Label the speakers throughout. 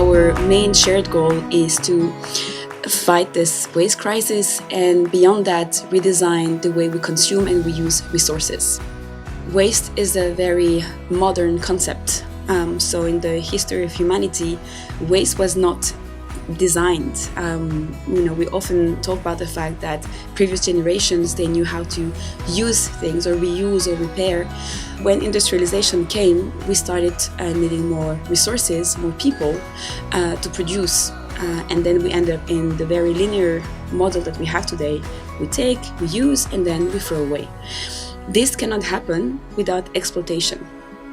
Speaker 1: our main shared goal is to fight this waste crisis and beyond that, redesign the way we consume and we use resources. Waste is a very modern concept. So in the history of humanity, waste was not designed. We often talk about the fact that previous generations, they knew how to use things or reuse or repair. When industrialization came, we started needing more resources, more people to produce. And then we end up in the very linear model that we have today. We take, we use, and then we throw away. This cannot happen without exploitation.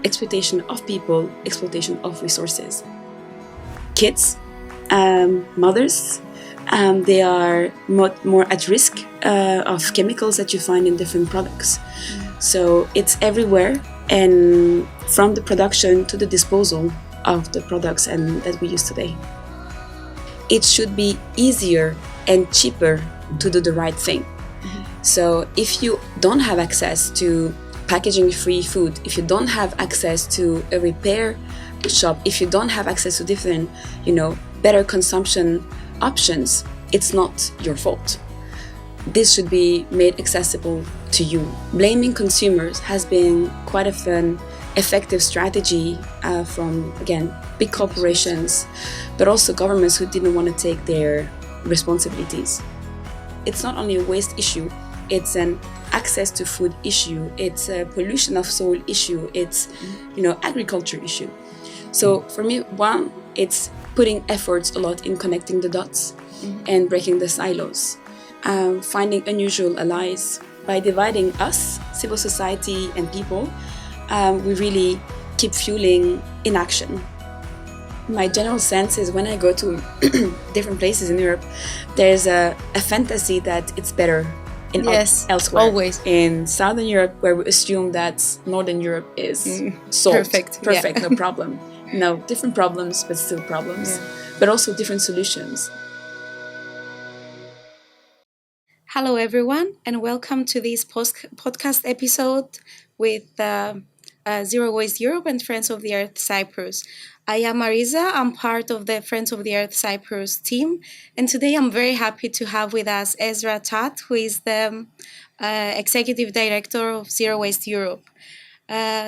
Speaker 1: Exploitation of people, exploitation of resources. Kids, mothers, they are more at risk of chemicals that you find in different products. So it's everywhere, and from the production to the disposal of the products and that we use today. It should be easier and cheaper to do the right thing. So if you don't have access to packaging-free food, if you don't have access to a repair shop, if you don't have access to different, better consumption options, it's not your fault. This should be made accessible to you. Blaming consumers has been quite an effective strategy from, again, big corporations, but also governments who didn't want to take their responsibilities. It's not only a waste issue, it's an access to food issue, it's a pollution of soil issue, it's agriculture issue. So for me, one, it's putting efforts a lot in connecting the dots and breaking the silos, finding unusual allies. By dividing us, civil society and people, we really keep fueling inaction. My general sense is when I go to different places in Europe, there's a fantasy that it's better elsewhere.
Speaker 2: Always.
Speaker 1: In Southern Europe, where we assume that Northern Europe is solved. Perfect, no problem. No, different problems, but still problems. But also different solutions.
Speaker 2: Hello, everyone, and welcome to this podcast episode with Zero Waste Europe and Friends of the Earth Cyprus. I am Mariza. I'm part of the Friends of the Earth Cyprus team. And today I'm very happy to have with us Esra Tat, who is the Executive Director of Zero Waste Europe.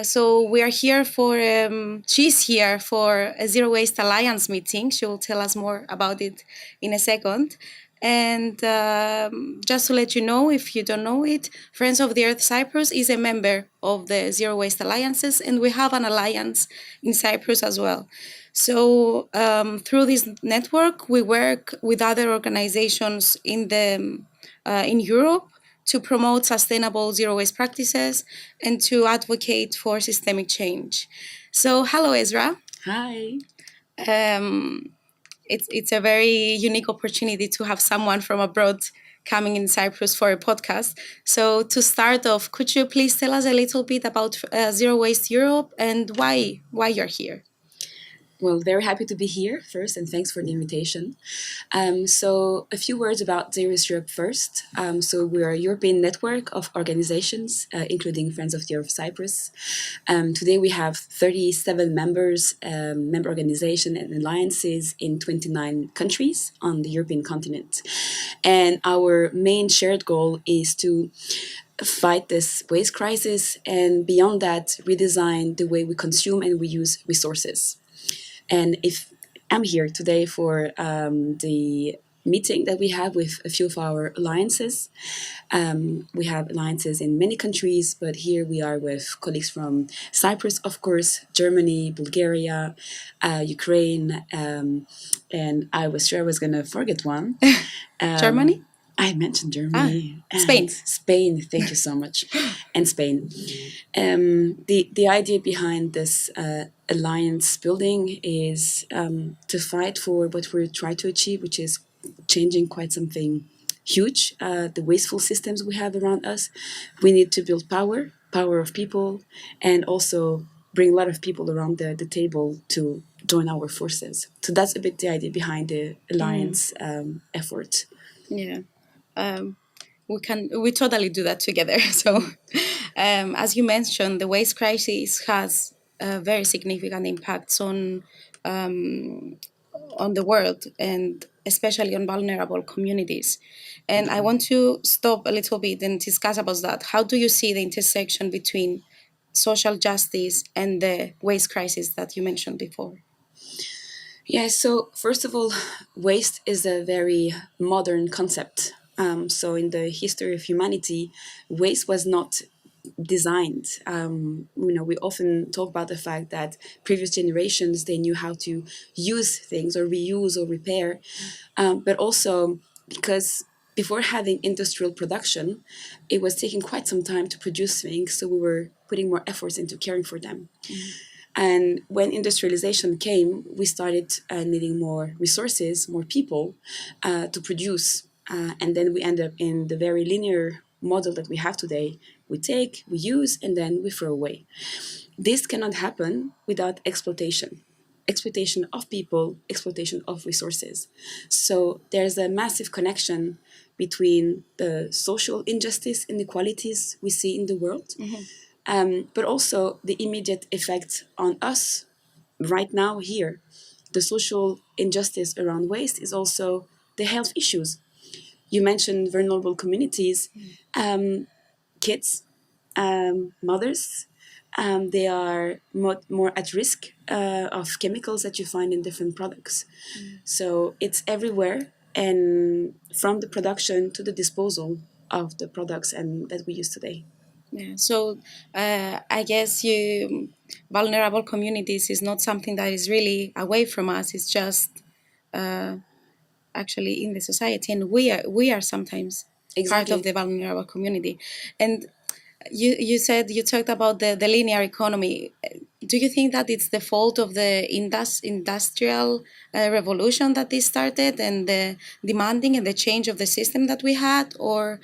Speaker 2: So we are here she's here for a Zero Waste Alliance meeting. She will tell us more about it in a second. And just to let you know, if you don't know it, Friends of the Earth Cyprus is a member of the Zero Waste Alliances, and we have an alliance in Cyprus as well. So through this network, we work with other organizations in Europe to promote sustainable zero waste practices and to advocate for systemic change. So hello, Esra.
Speaker 1: Hi.
Speaker 2: It's a very unique opportunity to have someone from abroad coming in Cyprus for a podcast. So to start off, could you please tell us a little bit about Zero Waste Europe and why you're here?
Speaker 1: Well, very happy to be here first, and thanks for the invitation. So a few words about Zero Waste Europe first. So we are a European network of organizations, including Friends of the Earth Cyprus. Today we have 37 members, member organizations and alliances in 29 countries on the European continent. And our main shared goal is to fight this waste crisis and beyond that, redesign the way we consume and we use resources. And if I'm here today for the meeting that we have with a few of our alliances. We have alliances in many countries, but here we are with colleagues from Cyprus, of course, Germany, Bulgaria, Ukraine, and I was sure I was going to forget one.
Speaker 2: Germany?
Speaker 1: I mentioned Germany.
Speaker 2: Spain,
Speaker 1: thank you so much. And Spain. The idea behind this alliance building is to fight for what we're trying to achieve, which is changing quite something huge. The wasteful systems we have around us. We need to build power of people, and also bring a lot of people around the table to join our forces. So that's a bit the idea behind the alliance effort.
Speaker 2: Yeah. We totally do that together. So, as you mentioned, the waste crisis has very significant impacts on on the world, and especially on vulnerable communities. And I want to stop a little bit and discuss about that. How do you see the intersection between social justice and the waste crisis that you mentioned before?
Speaker 1: Yeah, so first of all, waste is a very modern concept. So, in the history of humanity, waste was not designed. We often talk about the fact that previous generations they knew how to use things or reuse or repair, but also because before having industrial production, it was taking quite some time to produce things. So we were putting more efforts into caring for them. And when industrialization came, we started needing more resources, more people to produce. And then we end up in the very linear model that we have today. We take, we use, and then we throw away. This cannot happen without exploitation. Exploitation of people, exploitation of resources. So there's a massive connection between the social injustice, inequalities we see in the world, but also the immediate effect on us right now here. The social injustice around waste is also the health issues. You mentioned vulnerable communities, kids, mothers. They are more at risk of chemicals that you find in different products. So it's everywhere, and from the production to the disposal of the products and that we use today.
Speaker 2: Yeah. So I guess you vulnerable communities is not something that is really away from us. It's just actually in the society, and we are sometimes part of
Speaker 1: Exactly.
Speaker 2: the vulnerable community. And you said you talked about the linear economy. Do you think that it's the fault of the industrial revolution that this started and the demanding and the change of the system that we had, or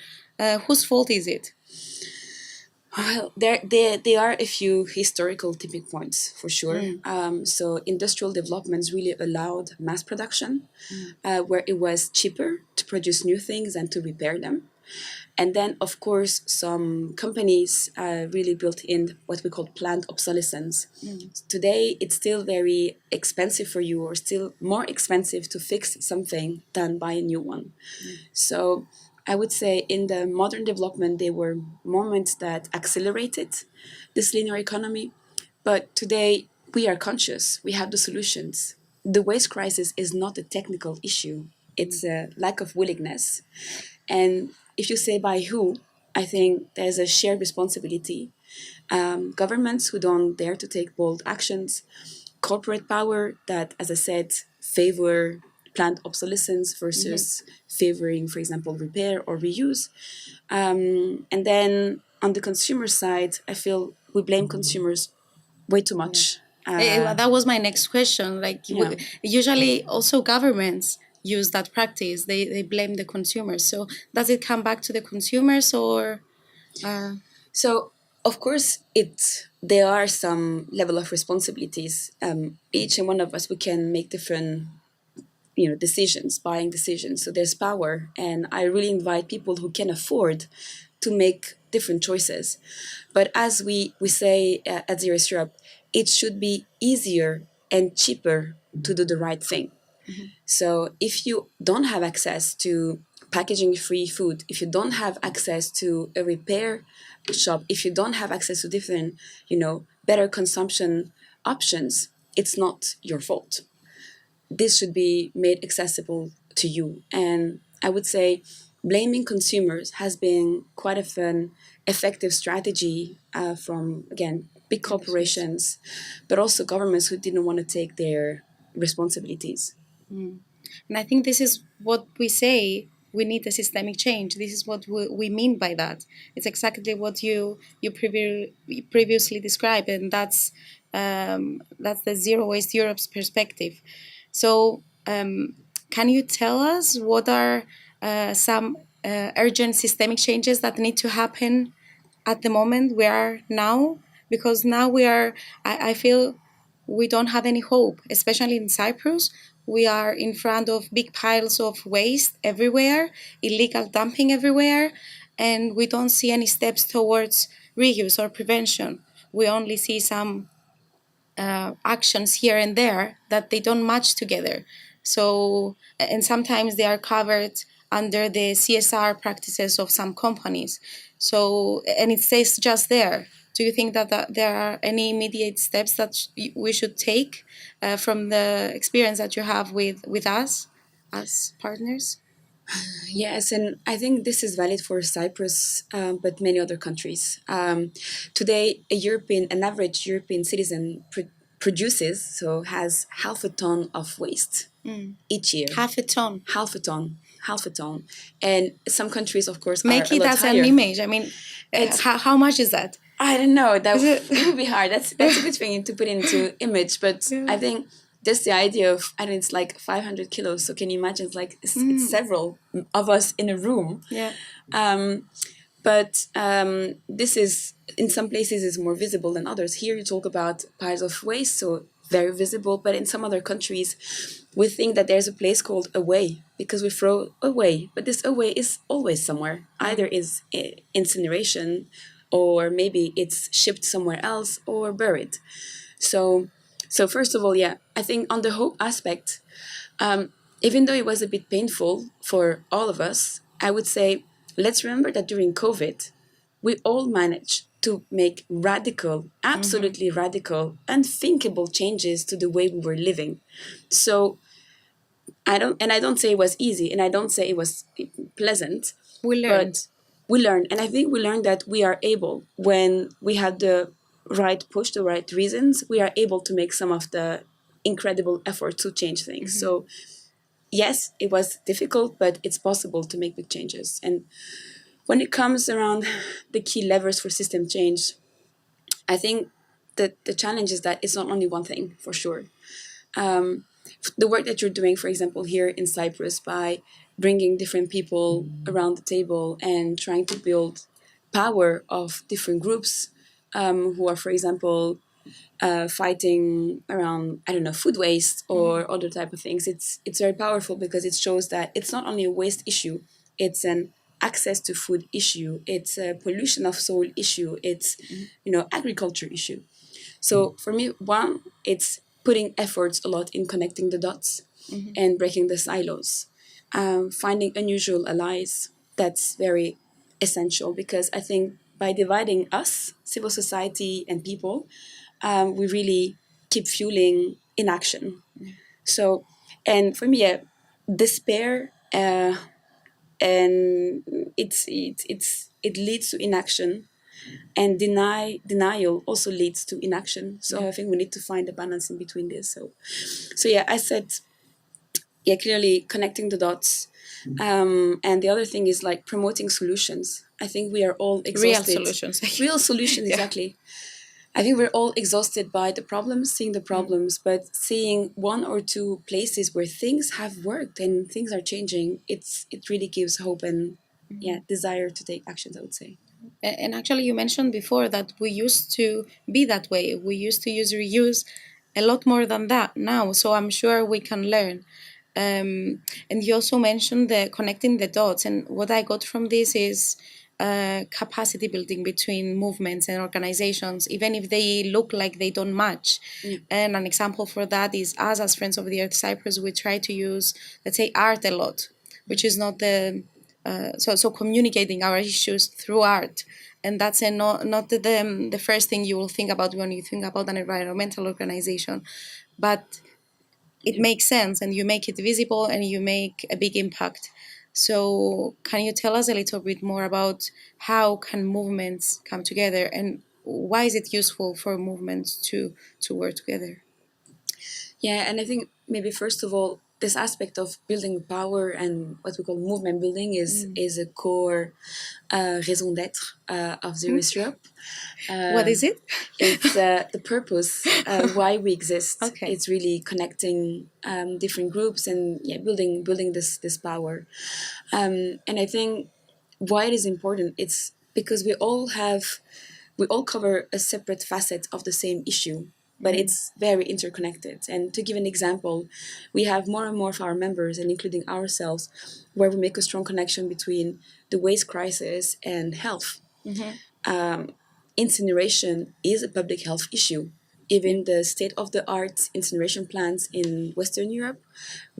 Speaker 2: whose fault is it?
Speaker 1: Well, there are a few historical tipping points for sure. So industrial developments really allowed mass production, where it was cheaper to produce new things and to repair them. And then, of course, some companies really built in what we call planned obsolescence. Today, it's still very expensive for you, or still more expensive to fix something than buy a new one. So I would say in the modern development, there were moments that accelerated this linear economy. But today, we are conscious, we have the solutions. The waste crisis is not a technical issue, it's a lack of willingness. And if you say by who, I think there's a shared responsibility. Governments who don't dare to take bold actions, corporate power that, as I said, favor planned obsolescence versus favoring, for example, repair or reuse. And then on the consumer side, I feel we blame consumers way too much.
Speaker 2: That was my next question. Like
Speaker 1: Yeah.
Speaker 2: usually, also governments use that practice. They blame the consumers. So does it come back to the consumers or? Uh,
Speaker 1: So, of course, there are some level of responsibilities. Each and one of us, we can make different decisions, buying decisions. So there's power, and I really invite people who can afford to make different choices. But as we say at Zero Syrup, it should be easier and cheaper to do the right thing. So if you don't have access to packaging free food, if you don't have access to a repair shop, if you don't have access to different, better consumption options, it's not your fault. This should be made accessible to you. And I would say blaming consumers has been quite of an effective strategy from, again, big corporations, but also governments who didn't want to take their responsibilities.
Speaker 2: And I think this is what we say. We need a systemic change. This is what we mean by that. It's exactly what you previously described, and that's the Zero Waste Europe's perspective. So, can you tell us what are some urgent systemic changes that need to happen at the moment we are now? Because now I feel we don't have any hope, especially in Cyprus. We are in front of big piles of waste everywhere, illegal dumping everywhere, and we don't see any steps towards reuse or prevention. We only see some actions here and there that they don't match together. So, and sometimes they are covered under the CSR practices of some companies. So, and it says just there. Do you think that there are any immediate steps that we should take from the experience that you have with us as partners?
Speaker 1: Yes, and I think this is valid for Cyprus, but many other countries. Today, an average European citizen produces, so has half a ton of waste each year.
Speaker 2: Half a ton.
Speaker 1: Half a ton. Half a ton. And some countries, of course,
Speaker 2: Make
Speaker 1: are a
Speaker 2: it
Speaker 1: lot
Speaker 2: as
Speaker 1: higher.
Speaker 2: an image. I mean, how much is that?
Speaker 1: I don't know.
Speaker 2: Is it-
Speaker 1: It would be hard. That's a good thing to put into image, but
Speaker 2: Yeah.
Speaker 1: I think just the idea of, I don't know, it's like 500 kilos. So can you imagine? It's like it's several of us in a room.
Speaker 2: Yeah.
Speaker 1: But this is, in some places, is more visible than others. Here you talk about piles of waste, so very visible. But in some other countries, we think that there's a place called away because we throw away. But this away is always somewhere. Either is incineration, or maybe it's shipped somewhere else or buried. So, so first of all, yeah, I think on the hope aspect, even though it was a bit painful for all of us, I would say let's remember that during COVID, we all managed to make radical, absolutely radical, unthinkable changes to the way we were living. So I don't say it was easy, and I don't say it was pleasant.
Speaker 2: We learned.
Speaker 1: But we learned, and I think we learned that we are able, when we had the right push, the right reasons, we are able to make some of the incredible effort to change things. So yes, it was difficult, but it's possible to make big changes. And when it comes around the key levers for system change, I think that the challenge is that it's not only one thing, for sure. The work that you're doing, for example, here in Cyprus, by bringing different people around the table and trying to build power of different groups who are, for example, fighting around, I don't know, food waste or other type of things. It's very powerful because it shows that it's not only a waste issue, it's an access to food issue, it's a pollution of soil issue, it's agriculture issue. So for me, one, it's putting efforts a lot in connecting the dots and breaking the silos, finding unusual allies. That's very essential because I think by dividing us, civil society, and people, we really keep fueling inaction. So, and for me, despair and it leads to inaction, and denial also leads to inaction. So I think we need to find a balance in between this. So yeah, I said, yeah, clearly connecting the dots. And the other thing is like promoting solutions. I think we are all exhausted.
Speaker 2: Real solutions.
Speaker 1: Real solutions,
Speaker 2: Yeah.
Speaker 1: exactly. I think we're all exhausted by the problems, seeing the problems, but seeing one or two places where things have worked and things are changing, it really gives hope and desire to take actions, I would say.
Speaker 2: And actually, you mentioned before that we used to be that way. We used to use reuse a lot more than that now. So I'm sure we can learn. And you also mentioned the connecting the dots. And what I got from this is capacity building between movements and organizations, even if they look like they don't match. And an example for that is us as Friends of the Earth Cyprus, we try to use, let's say, art a lot, which is not the so communicating our issues through art, and that's not the first thing you will think about when you think about an environmental organization, but it makes sense and you make it visible and you make a big impact. So can you tell us a little bit more about how can movements come together and why is it useful for movements to work together?
Speaker 1: Yeah, and I think maybe first of all, this aspect of building power and what we call movement building is a core raison d'être of Zero Waste Europe.
Speaker 2: What is it?
Speaker 1: It's the purpose, why we exist.
Speaker 2: Okay.
Speaker 1: It's really connecting different groups and building this power. And I think why it is important. It's because we all cover a separate facet of the same issue, but it's very interconnected. And to give an example, we have more and more of our members, and including ourselves, where we make a strong connection between the waste crisis and health. Incineration is a public health issue. even the state-of-the-art incineration plants in Western Europe,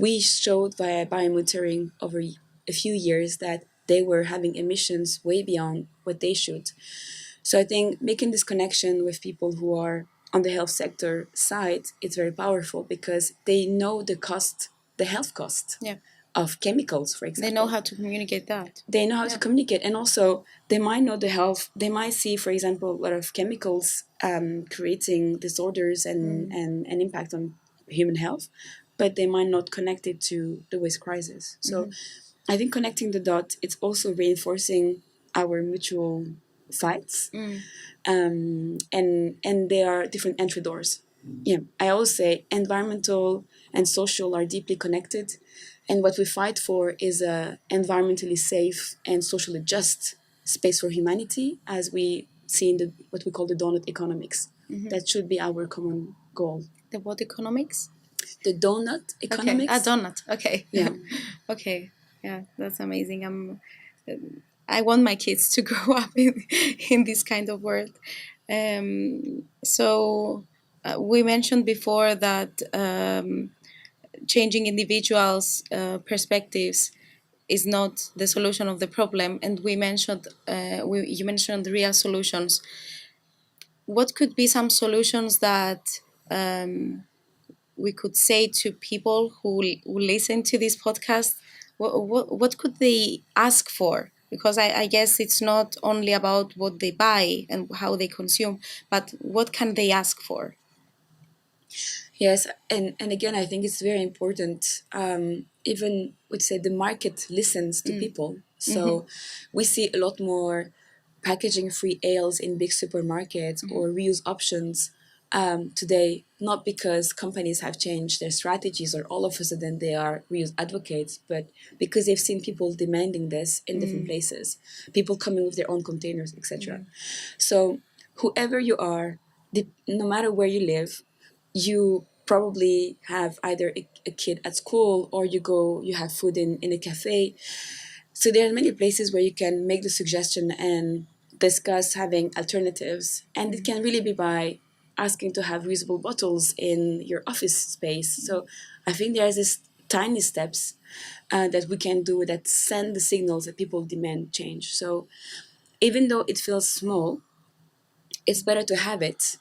Speaker 1: we showed via biomonitoring over a few years that they were having emissions way beyond what they should. So I think making this connection with people who are on the health sector side is very powerful because they know the cost, the health cost
Speaker 2: Yeah.
Speaker 1: of chemicals, for
Speaker 2: They
Speaker 1: example.
Speaker 2: know how to communicate that.
Speaker 1: They know how to
Speaker 2: Yeah.
Speaker 1: communicate, and also they might know the health. They might see, for example, a lot of chemicals creating disorders and impact on human health, but they might not connect it to the waste crisis. So I think connecting the dot, it's also reinforcing our mutual fights, and there are different entry doors. Yeah, I always say environmental and social are deeply connected, and what we fight for is a environmentally safe and socially just space for humanity, as we see in the what we call the donut economics. That should be our common goal.
Speaker 2: The what economics?
Speaker 1: The donut
Speaker 2: Okay.
Speaker 1: economics.
Speaker 2: Donut. Okay.
Speaker 1: Yeah.
Speaker 2: Okay. Yeah, that's amazing. I want my kids to grow up in this kind of world. So we mentioned before that changing individuals' perspectives is not the solution of the problem, and we mentioned you mentioned real solutions. What could be some solutions that we could say to people who listen to this podcast? What could they ask for? Because I guess it's not only about what they buy and how they consume, but what can they ask for?
Speaker 1: Yes, and again, I think it's very important. Even would say the market listens to people, so we see a lot more packaging-free ales in big supermarkets or reuse options today. Not because companies have changed their strategies or all of a sudden they are reuse advocates, but because they've seen people demanding this in different places, people coming with their own containers, etc. So whoever you are, no matter where you live, you probably have either a kid at school or you have food in a cafe. So there are many places where you can make the suggestion and discuss having alternatives. And it can really be by asking to have reusable bottles in your office space. So I think there's this tiny steps that we can do that send the signals that people demand change. So even though it feels small, it's better to have it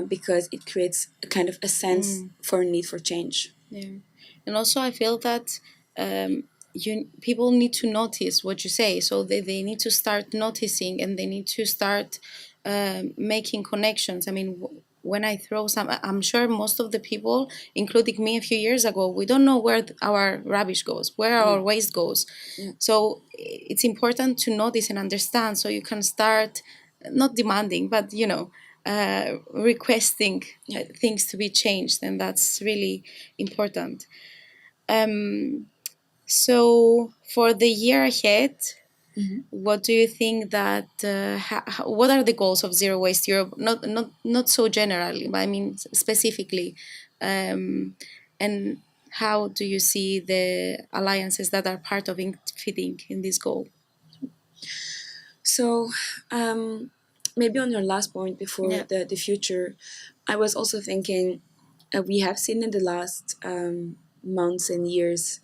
Speaker 1: because it creates a kind of a sense for a need for change.
Speaker 2: Yeah, and also I feel that people need to notice what you say, so they need to start noticing and they need to start making connections. I mean, when I throw some, I'm sure most of the people, including me a few years ago, we don't know where our rubbish goes, where our waste goes. So it's important to notice and understand, so you can start not demanding, but requesting things to be changed, and that's really important. So for the year ahead, what do you think that what are the goals of Zero Waste Europe? Not so generally, but I mean specifically, and how do you see the alliances that are part of fitting in this goal?
Speaker 1: So maybe on your last point before the future, I was also thinking we have seen in the last months and years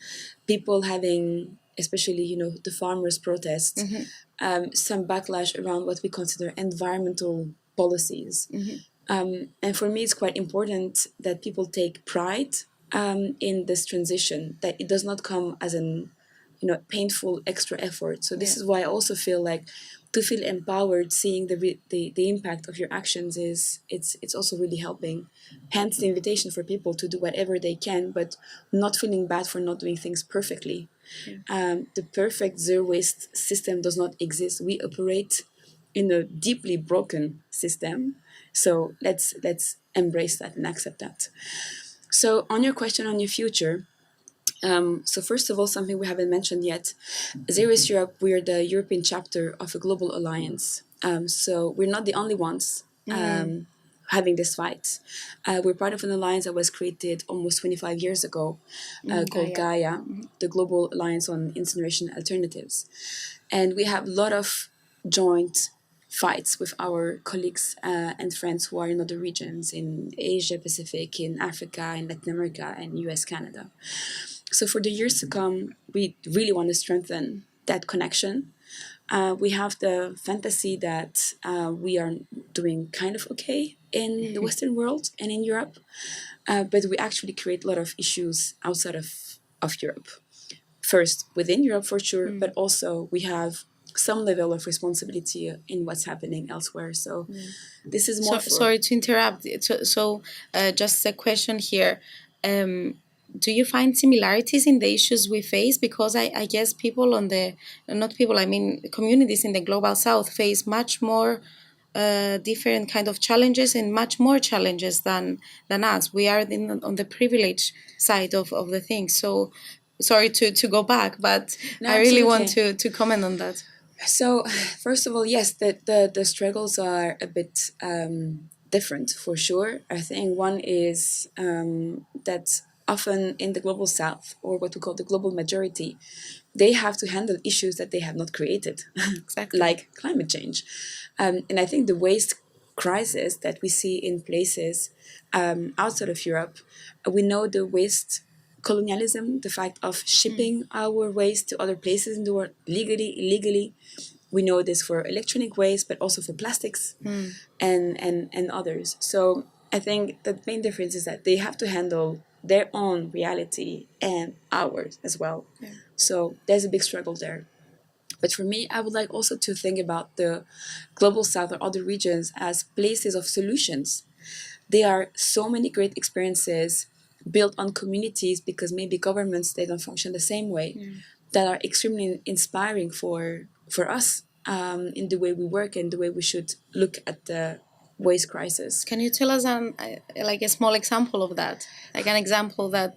Speaker 1: people having, especially the farmers' protests, some backlash around what we consider environmental policies. And for me, it's quite important that people take pride in this transition, that it does not come as an painful extra effort. So this is why I also feel like to feel empowered seeing the impact of your actions is it's also really helping. Hence the invitation for people to do whatever they can, but not feeling bad for not doing things perfectly. The perfect zero waste system does not exist. We operate in a deeply broken system. So let's embrace that and accept that. So on your question on your future, so first of all, something we haven't mentioned yet, Zero Waste Europe, we're the European chapter of a global alliance. So we're not the only ones having this fight. We're part of an alliance that was created almost 25 years ago called Gaia, the Global Alliance on Incineration Alternatives. And we have a lot of joint fights with our colleagues and friends who are in other regions, in Asia Pacific, in Africa, in Latin America, and US, Canada. So for the years to come, we really want to strengthen that connection. We have the fantasy that we are doing kind of okay in the Western world and in Europe, but we actually create a lot of issues outside of Europe. First, within Europe for sure, but also we have some level of responsibility in what's happening elsewhere. So this is more
Speaker 2: Sorry to interrupt. Just a question here. Do you find similarities in the issues we face? Because I guess people not people, I mean communities in the global south face much more different kind of challenges and much more challenges than us. We are on the privileged side of the thing. So sorry to go back, but
Speaker 1: No,
Speaker 2: I really want
Speaker 1: absolutely.
Speaker 2: to comment on that.
Speaker 1: So, first of all, yes, the struggles are a bit different for sure. I think one is that often in the global south, or what we call the global majority, they have to handle issues that they have not created,
Speaker 2: Exactly.
Speaker 1: like climate change. And I think the waste crisis that we see in places outside of Europe, we know the waste colonialism, the fact of shipping our waste to other places in the world, legally, illegally. We know this for electronic waste, but also for plastics and others. So I think the main difference is that they have to handle their own reality and ours as well.
Speaker 2: Yeah.
Speaker 1: So there's a big struggle there. But for me, I would like also to think about the global south or other regions as places of solutions. There are so many great experiences built on communities because maybe governments they don't function the same way that are extremely inspiring for us in the way we work and the way we should look at the waste crisis.
Speaker 2: Can you tell us like a small example of that? Like an example that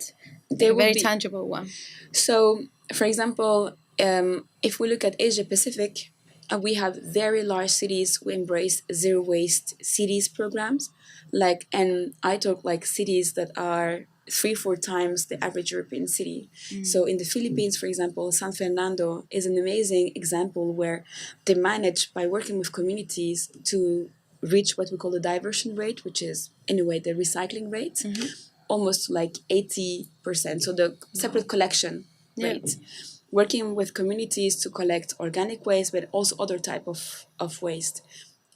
Speaker 1: There
Speaker 2: a
Speaker 1: would
Speaker 2: very
Speaker 1: be
Speaker 2: tangible one.
Speaker 1: so, for example, if we look at Asia Pacific, we have very large cities who embrace zero waste cities programs, like, and I talk like cities that are 3-4 times the average European city. So in the Philippines, for example, San Fernando is an amazing example where they manage by working with communities to reach what we call the diversion rate, which is in a way the recycling rate, almost like 80%. So the separate collection rate. Working with communities to collect organic waste, but also other type of waste.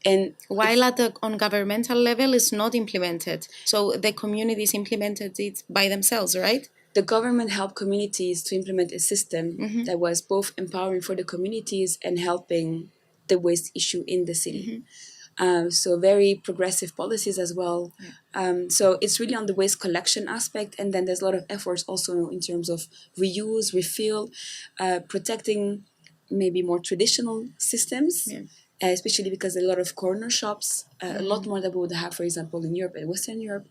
Speaker 1: And
Speaker 2: While on governmental level is not implemented. So the communities implemented it by themselves, right?
Speaker 1: the government helped communities to implement a system that was both empowering for the communities and helping the waste issue in the city. So very progressive policies as well. So it's really on the waste collection aspect, and then there's a lot of efforts also in terms of reuse, refill, protecting maybe more traditional systems, especially because there are a lot of corner shops, a lot more that we would have, for example, in Europe and Western Europe.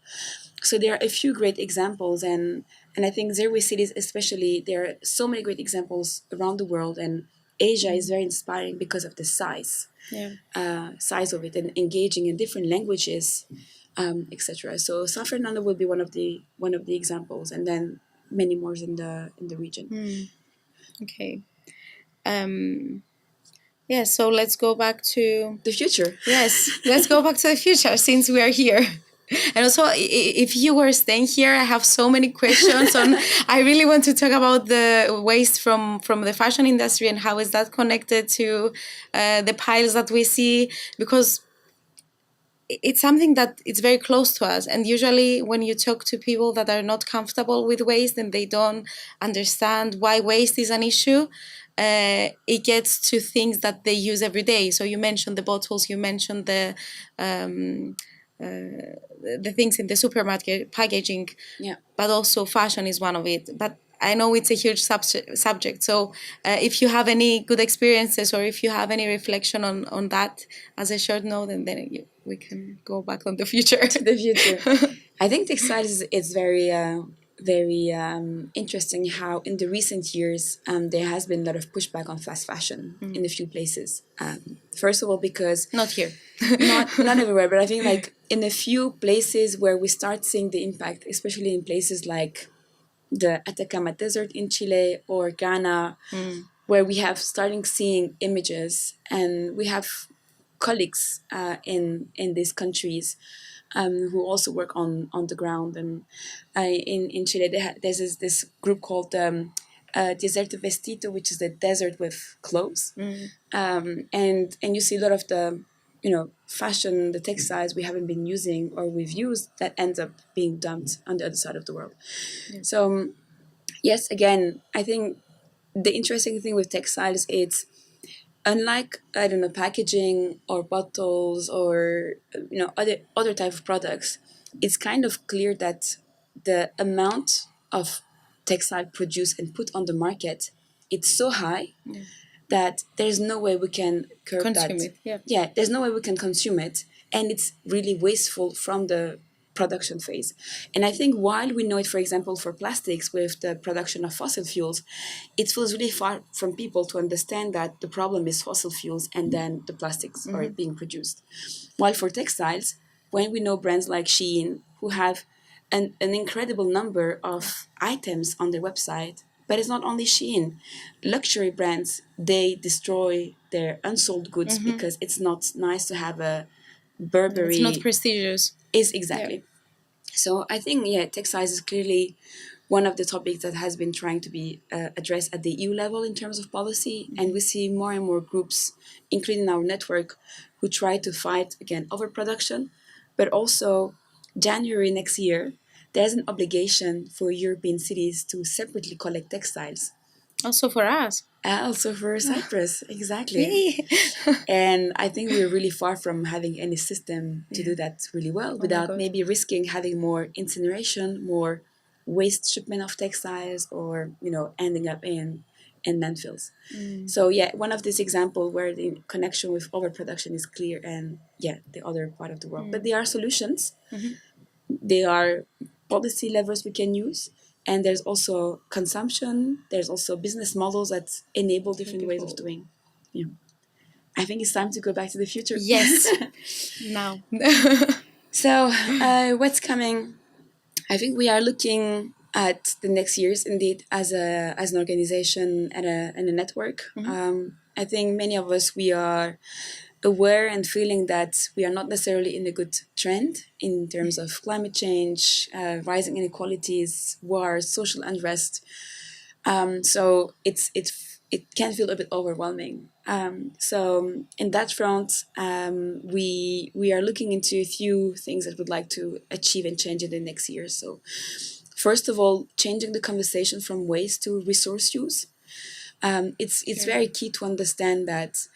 Speaker 1: So there are a few great examples, and I think zero waste cities, especially, there are so many great examples around the world, and Asia is very inspiring because of the size of it and engaging in different languages, etc. So San Fernando will be one of the examples, and then many more in the region.
Speaker 2: Okay. Yeah, so let's go back to
Speaker 1: The future.
Speaker 2: Yes, let's go back to the future since we are here. And also, if you were staying here, I have so many questions on. I really want to talk about the waste from the fashion industry and how is that connected to the piles that we see, because it's something that it's very close to us. And usually when you talk to people that are not comfortable with waste and they don't understand why waste is an issue, it gets to things that they use every day. So you mentioned the bottles, you mentioned the things in the supermarket packaging, but also fashion is one of it. But I know it's a huge subject. So if you have any good experiences or if you have any reflection on that as a short note, and then we can go back on the future.
Speaker 1: To the future. I think textiles is very interesting how in the recent years there has been a lot of pushback on fast fashion in a few places. First of all, because
Speaker 2: not here.
Speaker 1: not everywhere, but I think like in a few places where we start seeing the impact, especially in places like the Atacama Desert in Chile or Ghana, where we have starting seeing images and we have colleagues in these countries who also work on the ground. And in Chile, there's this group called Deserto Vestido, which is the desert with clothes. And you see a lot of the fashion, the textiles we haven't been using or we've used that ends up being dumped on the other side of the world. So yes, again, I think the interesting thing with textiles, it's unlike, I don't know, packaging or bottles or other type of products. It's kind of clear that the amount of textile produced and put on the market, it's so high that there's no way we can curb
Speaker 2: Consume
Speaker 1: that.
Speaker 2: it,
Speaker 1: Yeah, there's no way we can consume it, and it's really wasteful from the production phase. And I think while we know it, for example, for plastics with the production of fossil fuels, it feels really far from people to understand that the problem is fossil fuels and then the plastics are being produced. While for textiles, when we know brands like Shein, who have an incredible number of items on their website, but it's not only Shein. Luxury brands, they destroy their unsold goods because it's not nice to have a Burberry.
Speaker 2: It's not prestigious.
Speaker 1: Is exactly. So I think, textiles is clearly one of the topics that has been trying to be addressed at the EU level in terms of policy. And we see more and more groups, including our network, who try to fight, again, overproduction. But also, January next year, there's an obligation for European cities to separately collect textiles.
Speaker 2: Also for us.
Speaker 1: Also for Cyprus, exactly.
Speaker 2: Yay.
Speaker 1: And I think we're really far from having any system to do that really well without maybe risking having more incineration, more waste shipment of textiles, or ending up in landfills. So one of these examples where the connection with overproduction is clear, and the other part of the world. But there are solutions. There are policy levers we can use. And there's also consumption. There's also business models that enable different ways of doing. I think it's time to go back to the future.
Speaker 2: Yes. Now.
Speaker 1: So what's coming? I think we are looking at the next years, indeed, as an organization and a network. I think many of us, we are aware and feeling that we are not necessarily in a good trend in terms of climate change, rising inequalities, wars, social unrest. So it can feel a bit overwhelming. So in that front, we are looking into a few things that we'd like to achieve and change in the next year. So first of all, changing the conversation from waste to resource use. It's very key to understand that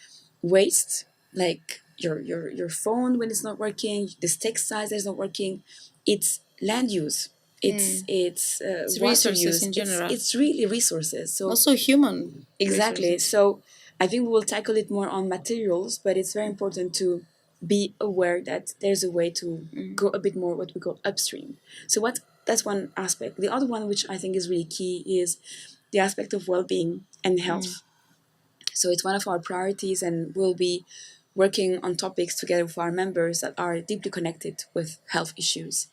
Speaker 1: waste, like your phone when it's not working, this textile that's not working, it's land use. It's water
Speaker 2: resources
Speaker 1: use.
Speaker 2: in general.
Speaker 1: It's really resources. So
Speaker 2: Also human.
Speaker 1: exactly.
Speaker 2: Resources.
Speaker 1: So I think we will tackle it more on materials, but it's very important to be aware that there's a way to go a bit more what we call upstream. So that's one aspect. The other one, which I think is really key, is the aspect of well-being and health. So it's one of our priorities, and we'll be working on topics together with our members that are deeply connected with health issues.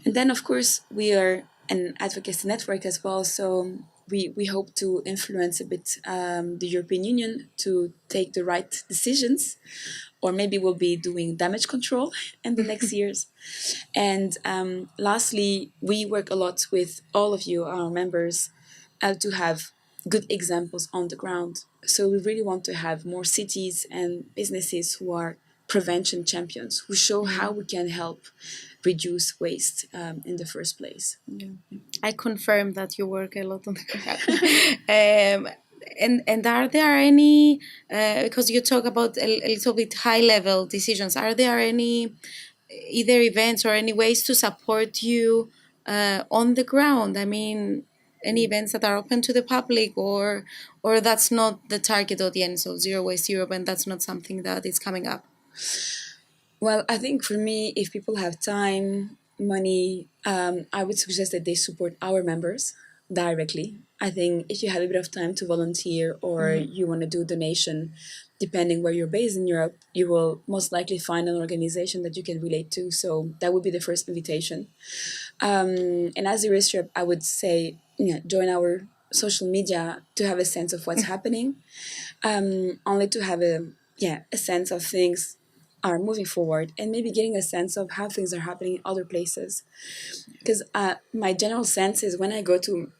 Speaker 1: And then, of course, we are an advocacy network as well. So we hope to influence a bit the European Union to take the right decisions, or maybe we'll be doing damage control in the next years. And lastly, we work a lot with all of you, our members, to have good examples on the ground. So we really want to have more cities and businesses who are prevention champions, who show how we can help reduce waste in the first place.
Speaker 2: I confirm that you work a lot on the ground. And are there any, because you talk about a little bit high level decisions, are there any either events or any ways to support you on the ground? I mean, any events that are open to the public, or that's not the target audience of Zero Waste Europe, and that's not something that is coming up?
Speaker 1: Well, I think for me, if people have time, money, I would suggest that they support our members directly. I think if you have a bit of time to volunteer, or you want to do donation, depending where you're based in Europe, you will most likely find an organization that you can relate to. So that would be the first invitation. And as a race Europe, I would say, join our social media to have a sense of what's happening. Only to have a a sense of things are moving forward, and maybe getting a sense of how things are happening in other places. Because my general sense is when I go to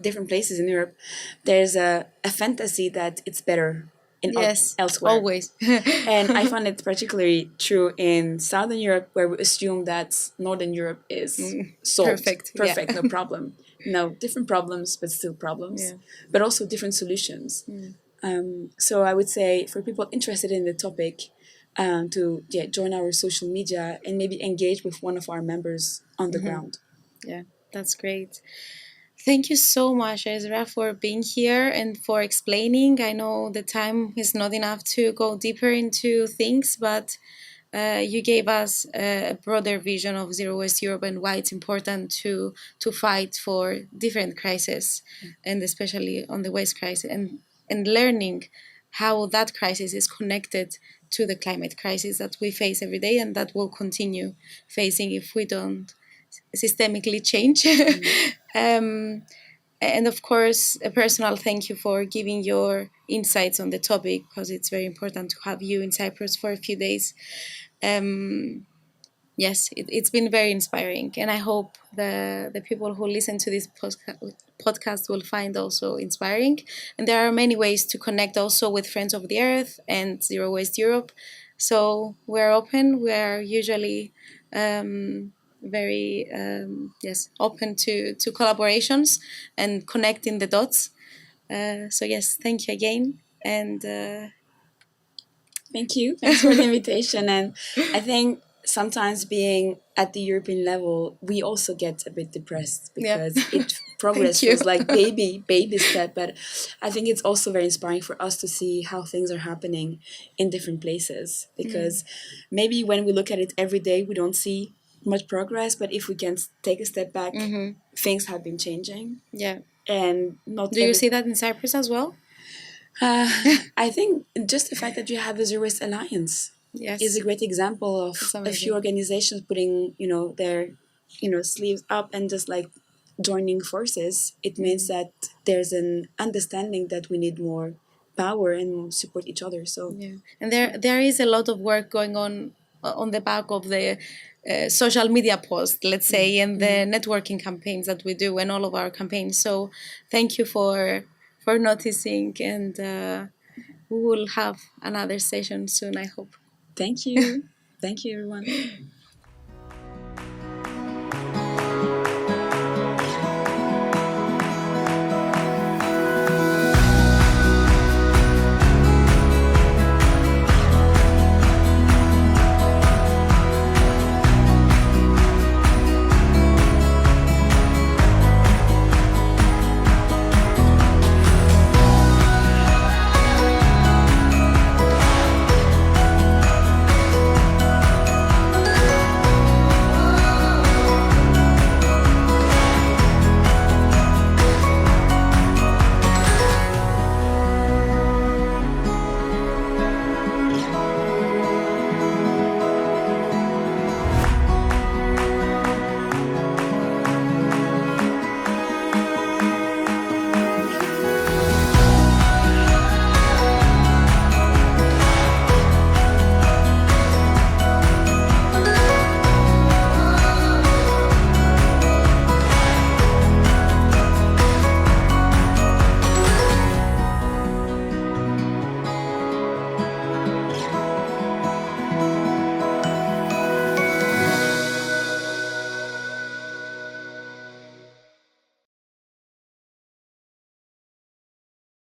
Speaker 1: different places in Europe, there's a fantasy that it's better
Speaker 2: Yes,
Speaker 1: elsewhere.
Speaker 2: always.
Speaker 1: And I find it particularly true in Southern Europe, where we assume that Northern Europe is solved.
Speaker 2: Perfect, yeah.
Speaker 1: Perfect, no problem. No, different problems, but still problems.
Speaker 2: Yeah.
Speaker 1: But also different solutions. So I would say for people interested in the topic, to join our social media and maybe engage with one of our members on the ground.
Speaker 2: Yeah, that's great. Thank you so much, Ezra, for being here and for explaining. I know the time is not enough to go deeper into things, but you gave us a broader vision of Zero Waste Europe and why it's important to fight for different crises, and especially on the waste crisis, and learning how that crisis is connected to the climate crisis that we face every day and that we'll continue facing if we don't systemically change. And of course, a personal thank you for giving your insights on the topic, because it's very important to have you in Cyprus for a few days. Yes, it's been very inspiring, and I hope the people who listen to this podcast will find also inspiring. And there are many ways to connect also with Friends of the Earth and Zero Waste Europe. So we're open. We are usually very open to collaborations and connecting the dots. So yes, thank you again, and
Speaker 1: Thank you. Thanks for the invitation. And I think sometimes being at the European level, we also get a bit depressed because progress
Speaker 2: Thank you.
Speaker 1: feels like baby step. But I think it's also very inspiring for us to see how things are happening in different places. Because maybe when we look at it every day, we don't see much progress. But if we can take a step back, things have been changing.
Speaker 2: Yeah.
Speaker 1: And not.
Speaker 2: Do you see that in Cyprus as well?
Speaker 1: I think just the fact that you have the Zero Waste Alliance is a great example of a few organizations putting, their, sleeves up and just like joining forces. It means that there's an understanding that we need more power and support each other. So
Speaker 2: and there is a lot of work going on the back of the social media posts, let's say, and the networking campaigns that we do and all of our campaigns. So thank you for noticing, and we will have another session soon, I hope.
Speaker 1: Thank you. Thank you, everyone.